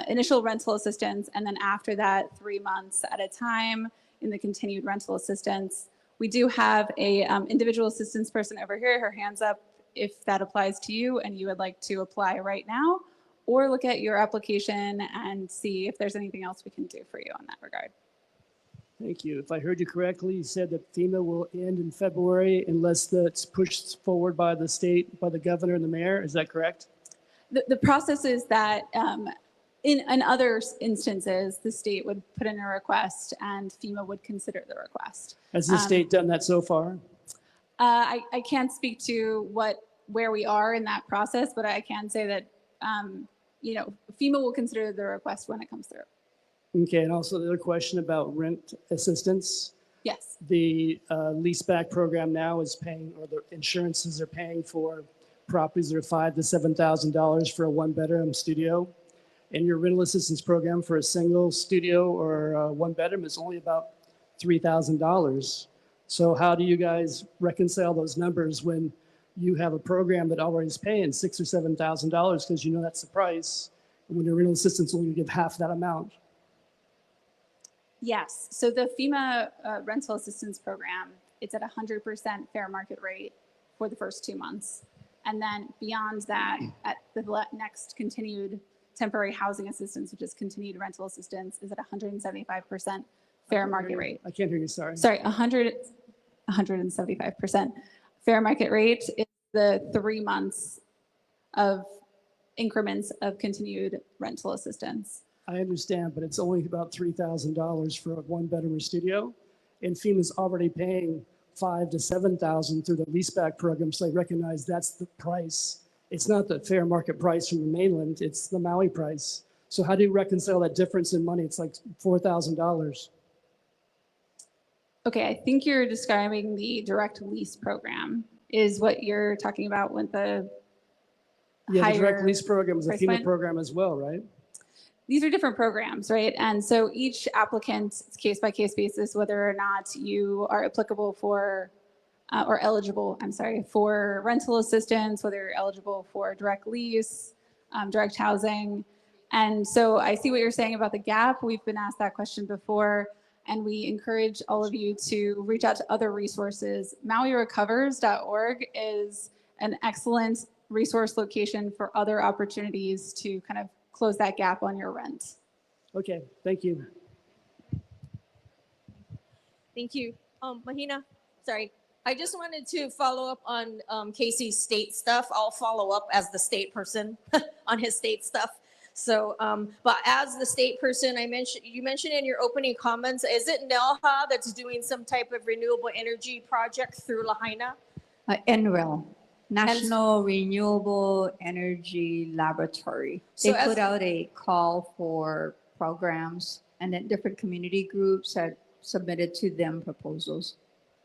initial rental assistance, and then after that, 3 months at a time in the continued rental assistance. We do have a individual assistance person over here, her hand's up if that applies to you and you would like to apply right now, or look at your application and see if there's anything else we can do for you in that regard. Thank you. If I heard you correctly, you said that FEMA will end in February unless that's pushed forward by the state, by the governor and the mayor. Is that correct? The process is that in other instances, the state would put in a request and FEMA would consider the request. Has the state done that so far? I can't speak to where we are in that process, but I can say that FEMA will consider the request when it comes through. Okay, and also the other question about rent assistance. Yes. The leaseback program now is paying, or the insurances are paying for properties that are $5,000 to $7,000 for a one-bedroom studio. And your rental assistance program for a single studio or one bedroom is only about $3,000. So how do you guys reconcile those numbers when you have a program that already is paying $6,000 or $7,000 because you know that's the price, and when your rental assistance only give half that amount? Yes. So the FEMA rental assistance program, it's at 100% fair market rate for the first 2 months. And then beyond that, at the next continued temporary housing assistance, which is continued rental assistance, is at 175% fair market rate. I can't hear you, sorry. Sorry, 175%. Fair market rate is the 3 months of increments of continued rental assistance. I understand, but it's only about $3,000 for a one-bedroom studio, and FEMA's already paying $5,000 to $7,000 through the leaseback program, so I recognize that's the price. It's not the fair market price from the mainland, it's the Maui price. So how do you reconcile that difference in money? It's like $4,000. Okay, I think you're describing the direct lease program is what you're talking about with the Yeah, the direct higher lease program is a price FEMA point? program as well, right? These are different programs, right? And so each applicant, it's case by case basis, whether or not you are applicable for or eligible, I'm sorry, for rental assistance, whether you're eligible for direct lease, direct housing. And so I see what you're saying about the gap. We've been asked that question before, and we encourage all of you to reach out to other resources. MauiRecovers.org is an excellent resource location for other opportunities to kind of close that gap on your rent. Okay, thank you. Thank you. Mahina, sorry. I just wanted to follow up on Casey's state stuff. I'll follow up as the state person on his state stuff. So, but as the state person, you mentioned in your opening comments, is it NELHA that's doing some type of renewable energy project through Lahaina? NREL, National Renewable Energy Laboratory. They So put out a call for programs, and then different community groups had submitted to them proposals.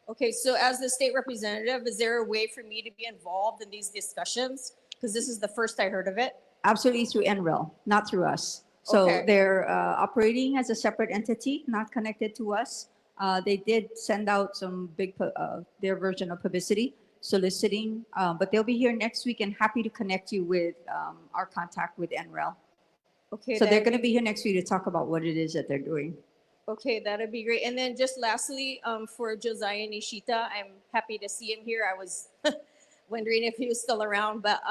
Okay, so as the state representative, is there a way for me to be involved in these discussions? Because this is the first I heard of it. Absolutely through NREL, not through us. So Okay. they're operating as a separate entity, not connected to us. They did send out some their version of publicity soliciting, but they'll be here next week and happy to connect you with our contact with NREL. Okay. So they're that'd going to be- be here next week to talk about what it is that they're doing. Okay, that'd be great. And then just lastly, for Josiah Nishita, I'm happy to see him here. I was wondering if he was still around, but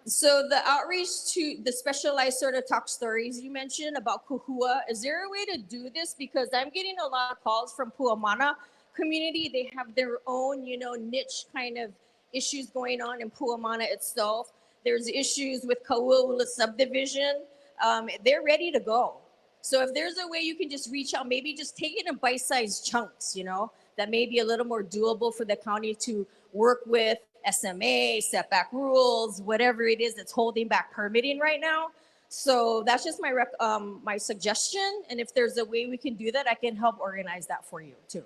so the outreach to the specialized sort of talk stories you mentioned about Kuhua, is there a way to do this? Because I'm getting a lot of calls from Puamana community. They have their own, niche kind of issues going on in Puamana itself. There's issues with Kauaula subdivision. They're ready to go. So if there's a way you can just reach out, maybe just take it in bite-sized chunks, that may be a little more doable for the county to work with SMA, setback rules, whatever it is that's holding back permitting right now. So that's just my my suggestion. And if there's a way we can do that, I can help organize that for you too.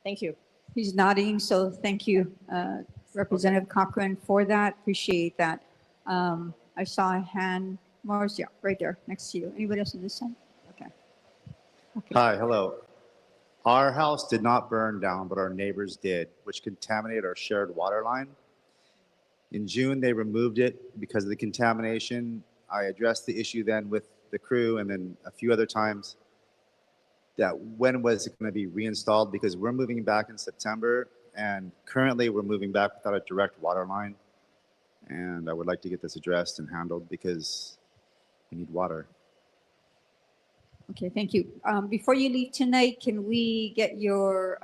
Thank you. He's nodding, so thank you, Representative Cochran, for that. Appreciate that. I saw a hand, Morris, yeah, right there, next to you. Anybody else on this side? Okay. Hi, hello. Our house did not burn down, but our neighbors did, which contaminated our shared water line. In June, they removed it because of the contamination, I addressed the issue then with the crew and then a few other times that when was it going to be reinstalled, because we're moving back in September and currently we're moving back without a direct water line. And I would like to get this addressed and handled because we need water. Okay, thank you. Before you leave tonight, can we get your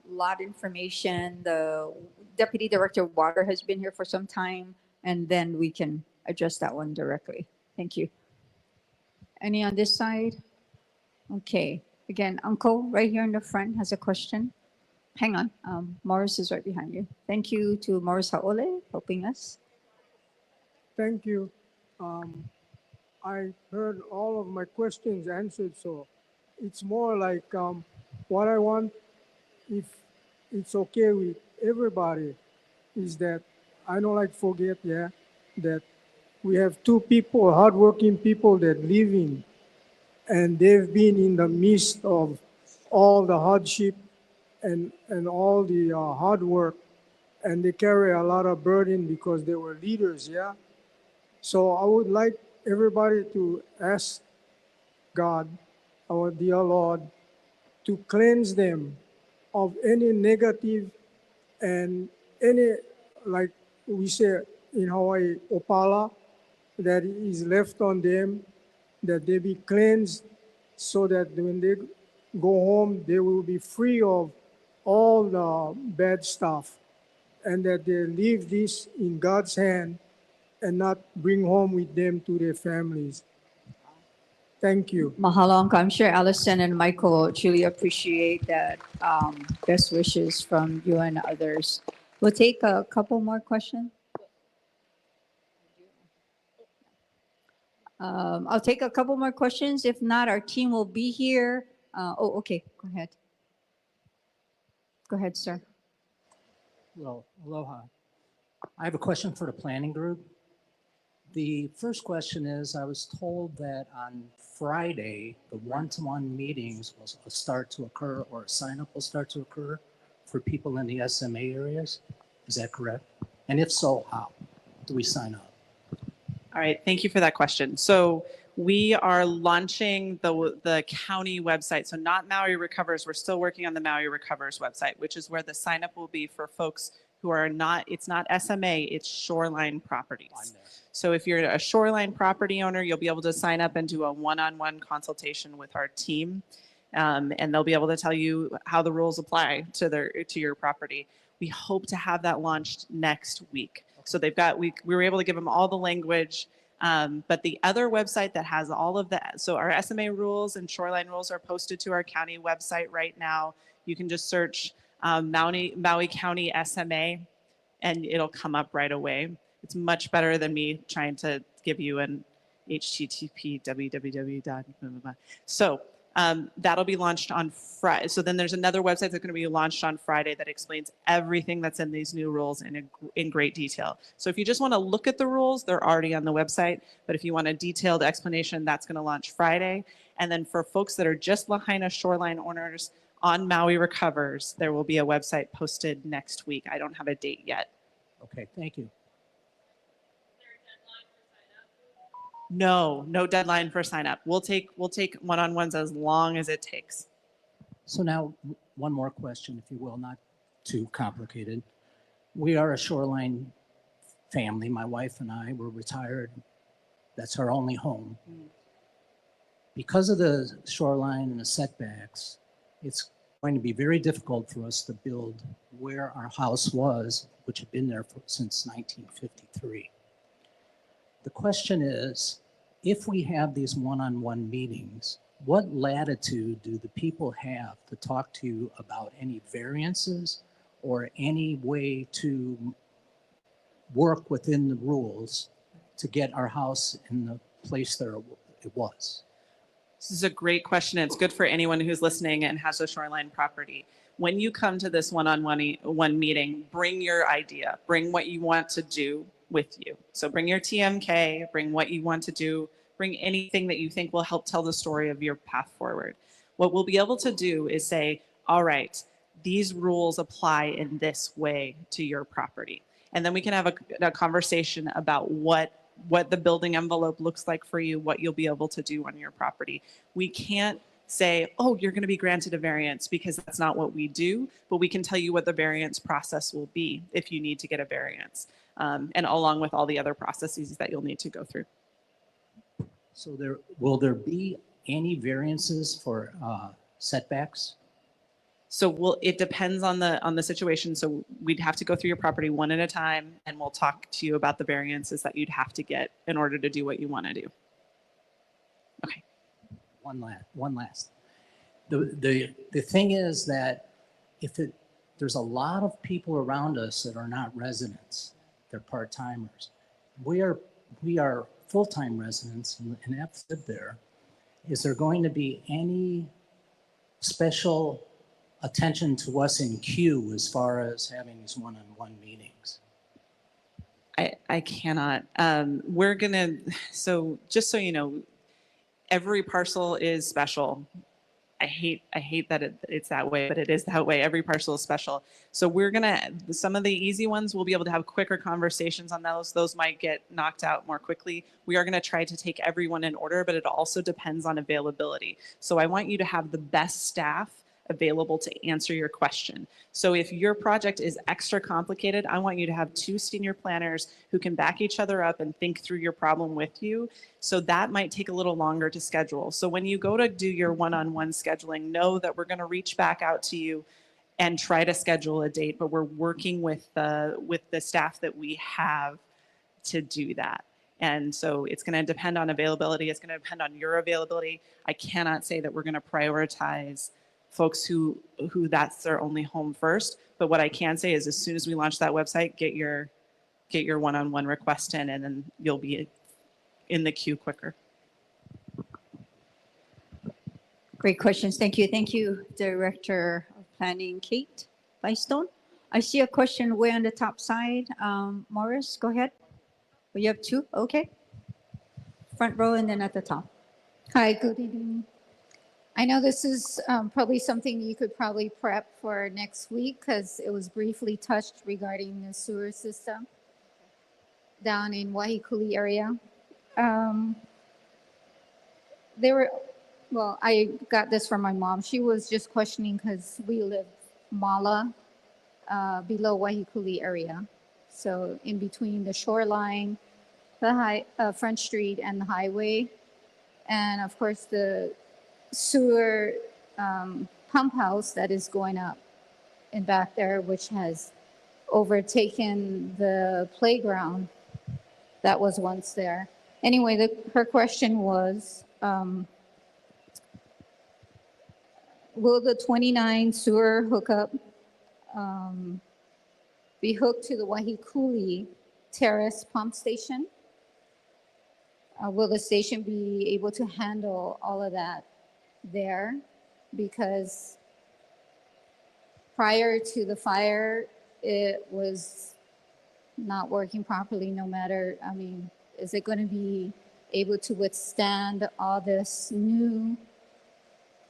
lot information? The Deputy Director of Water has been here for some time, and then we can address that one directly. Thank you. Any on this side? Okay, again, Uncle right here in the front has a question. Hang on, Morris is right behind you. Thank you to Morris Haole helping us. Thank you. I heard all of my questions answered, so it's more like what I want, if it's okay with everybody, is that I don't like forget, that we have two people, hardworking people that live in, and they've been in the midst of all the hardship and all the hard work, and they carry a lot of burden because they were leaders, So I would like everybody to ask God, our dear Lord, to cleanse them of any negative and any, like we say in Hawaii, opala, that is left on them, that they be cleansed so that when they go home, they will be free of all the bad stuff, and that they leave this in God's hand and not bring home with them to their families. Thank you. Mahalo, Uncle. I'm sure Allison and Michael truly appreciate that. Best wishes from you and others. We'll take a couple more questions. I'll take a couple more questions. If not, our team will be here. Okay. Go ahead. Go ahead, sir. Well, aloha. I have a question for the planning group. The first question is, I was told that on Friday, the one-to-one meetings will start to occur, or a sign-up will start to occur for people in the SMA areas. Is that correct? And if so, how do we sign up? All right, thank you for that question. So we are launching the county website. So not Maui Recovers, we're still working on the Maui Recovers website, which is where the sign up will be for folks who are not, it's not SMA, it's shoreline properties. So if you're a shoreline property owner, you'll be able to sign up and do a one-on-one consultation with our team. And they'll be able to tell you how the rules apply to your property. We hope to have that launched next week. So we were able to give them all the language, but the other website that has all of that, so our SMA rules and shoreline rules are posted to our county website right now. You can just search Maui County SMA and it'll come up right away. It's much better than me trying to give you an HTTP www. So that'll be launched on Friday. So then there's another website that's going to be launched on Friday that explains everything that's in these new rules in great detail. So if you just want to look at the rules, they're already on the website. But if you want a detailed explanation, that's going to launch Friday. And then for folks that are just Lahaina shoreline owners on Maui Recovers, there will be a website posted next week. I don't have a date yet. Okay, thank you. No deadline for sign up. We'll take one-on-ones as long as it takes. So now one more question, if you will, not too complicated. We are a shoreline family. My wife and I were retired. That's our only home. Because of the shoreline and the setbacks, it's going to be very difficult for us to build where our house was, which had been there since 1953. The question is, if we have these one-on-one meetings, what latitude do the people have to talk to you about any variances or any way to work within the rules to get our house in the place that it was? This is a great question. It's good for anyone who's listening and has a shoreline property. When you come to this one-on-one meeting, bring your idea, bring what you want to do with you. So bring your TMK, bring what you want to do, bring anything that you think will help tell the story of your path forward. What we'll be able to do is say, all right, these rules apply in this way to your property. And then we can have a conversation about what what the building envelope looks like for you, what you'll be able to do on your property. We can't say, oh, you're going to be granted a variance, because that's not what we do, but we can tell you what the variance process will be if you need to get a variance, and along with all the other processes that you'll need to go through. So will there be any variances for setbacks? So it depends on the situation. So we'd have to go through your property one at a time, and we'll talk to you about the variances that you'd have to get in order to do what you want to do. Okay. One last. The thing is that there's a lot of people around us that are not residents, they're part-timers. We are full-time residents and have lived there. Is there going to be any special attention to us in queue as far as having these one-on-one meetings? I cannot. We're gonna, so just so you know, every parcel is special. I hate that it's that way, but it is that way. Every parcel is special. So we're gonna, some of the easy ones, we'll be able to have quicker conversations on those. Those might get knocked out more quickly. We are gonna try to take everyone in order, but it also depends on availability. So I want you to have the best staff available to answer your question. So if your project is extra complicated, I want you to have 2 senior planners who can back each other up and think through your problem with you. So that might take a little longer to schedule. So when you go to do your one-on-one scheduling, know that we're going to reach back out to you and try to schedule a date, but we're working with the staff that we have to do that. And so it's going to depend on availability. It's going to depend on your availability. I cannot say that we're going to prioritize folks who that's their only home first. But what I can say is, as soon as we launch that website, get your one-on-one request in, and then you'll be in the queue quicker. Great questions. Thank you. Thank you, Director of Planning, Kate Bystone. I see a question way on the top side. Morris, go ahead. Oh, you have 2? Okay. Front row and then at the top. Hi, good evening. I know this is probably something you could probably prep for next week, because it was briefly touched regarding the sewer system down in Wahikuli area. Well, I got this from my mom. She was just questioning because we live Mala below Wahikuli area. So in between the shoreline, the Front Street and the highway. And of course the sewer pump house that is going up in back there, which has overtaken the playground that was once there. Anyway, her question was, will the 29 sewer hookup be hooked to the Wahikuli Terrace pump station? Will the station be able to handle all of that there? Because prior to the fire, it was not working properly no matter, I mean, is it going to be able to withstand all this new,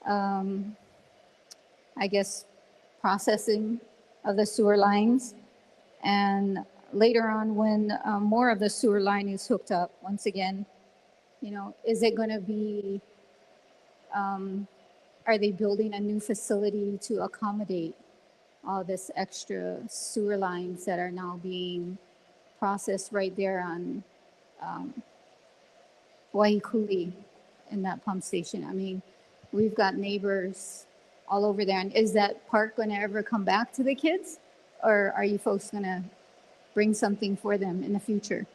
I guess, processing of the sewer lines? And later on, when more of the sewer line is hooked up, once again, you know, is it going to be, are they building a new facility to accommodate all this extra sewer lines that are now being processed right there on Wahikuli in that pump station? I mean, we've got neighbors all over there. And is that park going to ever come back to the kids? Or are you folks going to bring something for them in the future?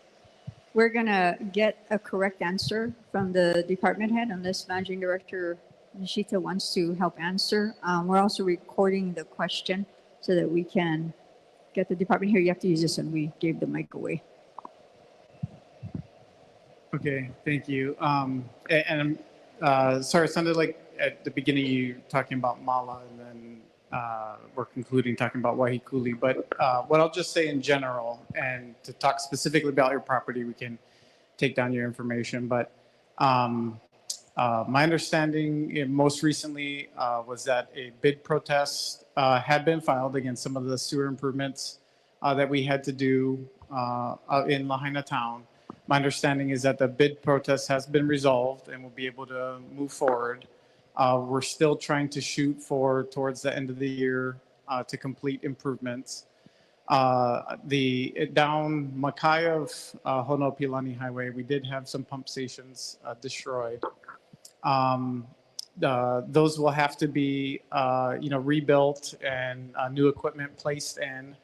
We're going to get a correct answer from the department head unless Managing Director Nishita wants to help answer. We're also recording the question so that we can get the department here. You have to use this, and we gave the mic away. Okay, thank you. Sorry, it sounded like at the beginning you talking about Mala, and then we're concluding talking about Wahikuli. But what I'll just say in general, and to talk specifically about your property, we can take down your information. But my understanding most recently was that a bid protest had been filed against some of the sewer improvements that we had to do in Lahaina town. My understanding is that the bid protest has been resolved and we'll be able to move forward. We're still trying to shoot for towards the end of the year to complete improvements. Down Makaya of Honopilani Highway, we did have some pump stations destroyed. Those will have to be, rebuilt and new equipment placed in.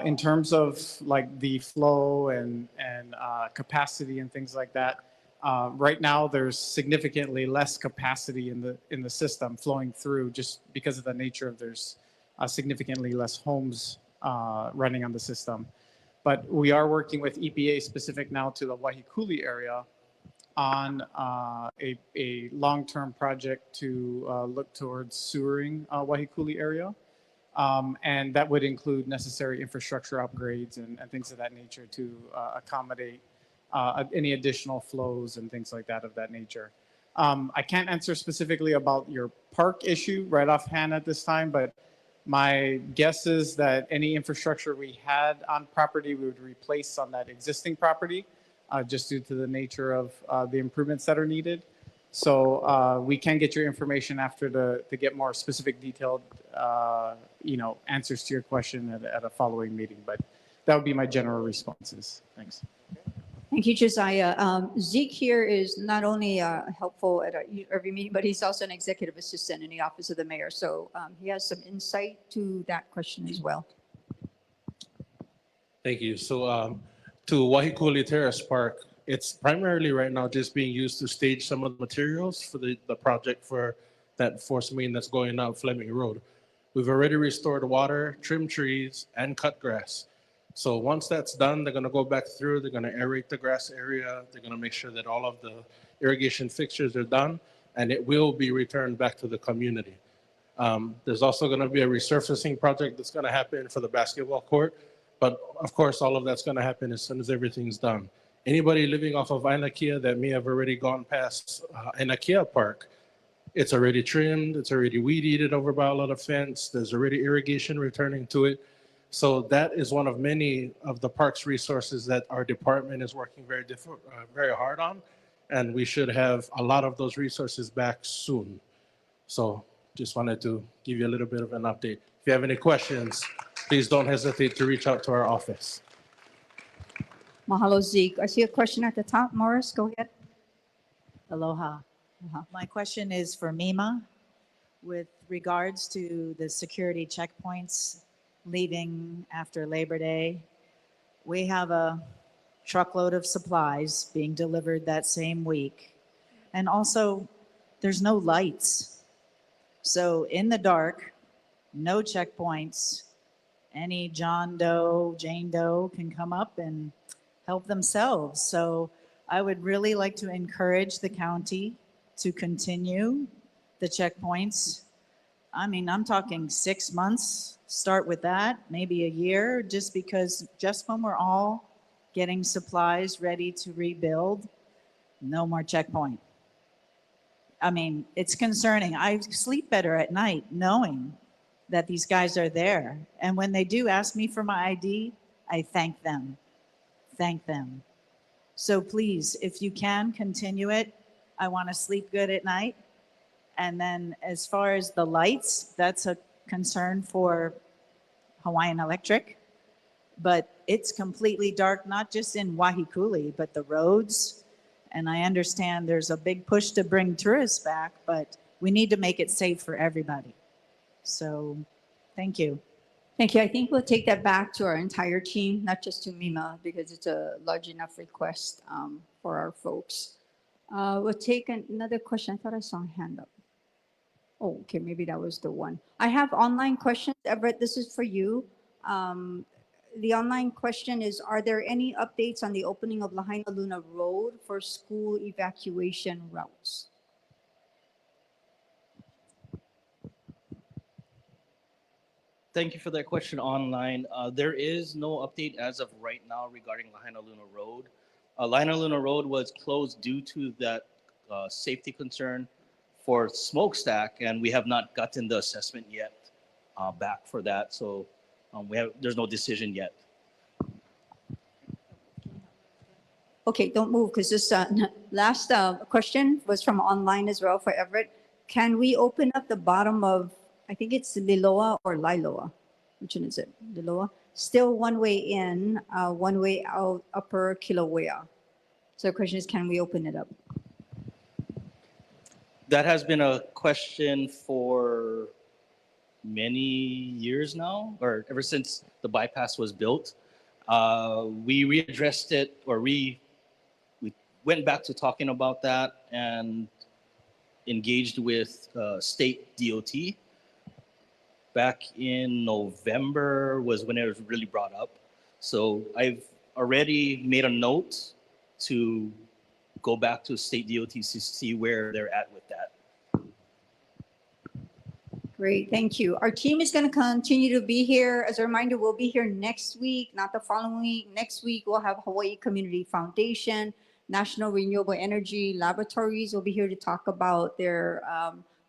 In terms of like the flow and capacity and things like that, right now there's significantly less capacity in the system flowing through just because of the nature of there's significantly less homes running on the system. But we are working with EPA specific now to the Wahikuli area on a long-term project to look towards sewering Wahikuli area. And that would include necessary infrastructure upgrades and things of that nature to accommodate any additional flows and things like that of that nature. I can't answer specifically about your park issue right offhand at this time, but my guess is that any infrastructure we had on property, we would replace on that existing property, just due to the nature of the improvements that are needed. So we can get your information after to get more specific detailed, answers to your question at a following meeting. But that would be my general responses. Thanks. Thank you, Josiah. Zeke here is not only helpful at every meeting, but he's also an executive assistant in the office of the mayor. So he has some insight to that question as well. Thank you. So to Wahikuli Terrace Park, it's primarily right now just being used to stage some of the materials for the project for that force main that's going out Fleming Road. We've already restored water, trimmed trees, and cut grass. So once that's done, they're going to go back through, they're going to aerate the grass area, they're going to make sure that all of the irrigation fixtures are done, and it will be returned back to the community. There's also going to be a resurfacing project that's going to happen for the basketball court, but of course, all of that's going to happen as soon as everything's done. Anybody living off of Ainakia that may have already gone past Ainakia Park, it's already trimmed, it's already weed eated over by a lot of fence, there's already irrigation returning to it. So that is one of many of the park's resources that our department is working very hard on, and we should have a lot of those resources back soon. So just wanted to give you a little bit of an update. If you have any questions, please don't hesitate to reach out to our office. Mahalo, Zeke. I see a question at the top. Morris, go ahead. Aloha. My question is for Mima with regards to the security checkpoints leaving after Labor Day. We have a truckload of supplies being delivered that same week. And also, there's no lights. So in the dark, no checkpoints, any John Doe, Jane Doe can come up and help themselves. So I would really like to encourage the county to continue the checkpoints. I mean, I'm talking 6 months, start with that, maybe a year, just when we're all getting supplies ready to rebuild, no more checkpoint. I mean, it's concerning. I sleep better at night knowing that these guys are there. And when they do ask me for my ID, I thank them. Thank them. So please, if you can, continue it. I want to sleep good at night. And then as far as the lights, that's a concern for Hawaiian Electric. But it's completely dark, not just in Wahikuli, but the roads. And I understand there's a big push to bring tourists back, but we need to make it safe for everybody. So thank you. Thank you. I think we'll take that back to our entire team, not just to Mima, because it's a large enough request for our folks. We'll take another question. I thought I saw a hand up. Oh, okay, maybe that was the one. I have online questions. Everett, this is for you. The online question is, are there any updates on the opening of Lahaina Luna Road for school evacuation routes? Thank you for that question online. There is no update as of right now regarding Lahaina Luna Road. Lahaina Luna Road was closed due to that safety concern for smokestack, and we have not gotten the assessment yet back for that. So there's no decision yet. Okay, don't move because this last question was from online as well for Everett. Can we open up the bottom of, I think it's Liloa or Liloa? Which one is it? Liloa? Still one way in, one way out, upper Kilauea. So the question is, can we open it up? That has been a question for many years now, or ever since the bypass was built. We readdressed it, or we went back to talking about that and engaged with state DOT. Back in November was when it was really brought up. So I've already made a note to go back to state DOT to see where they're at with that. Great, thank you. Our team is going to continue to be here. As a reminder, we'll be here next week, not the following week. Next week, we'll have Hawaii Community Foundation, National Renewable Energy Laboratories will be here to talk about their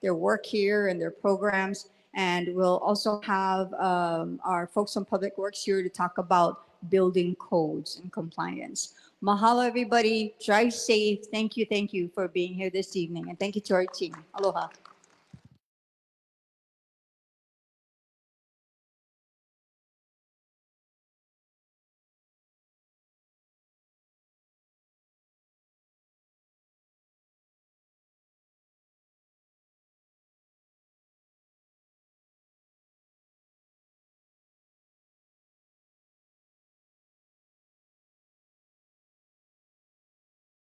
work here and their programs. And we'll also have our folks from Public Works here to talk about building codes and compliance. Mahalo, everybody. Drive safe. Thank you for being here this evening. And thank you to our team. Aloha.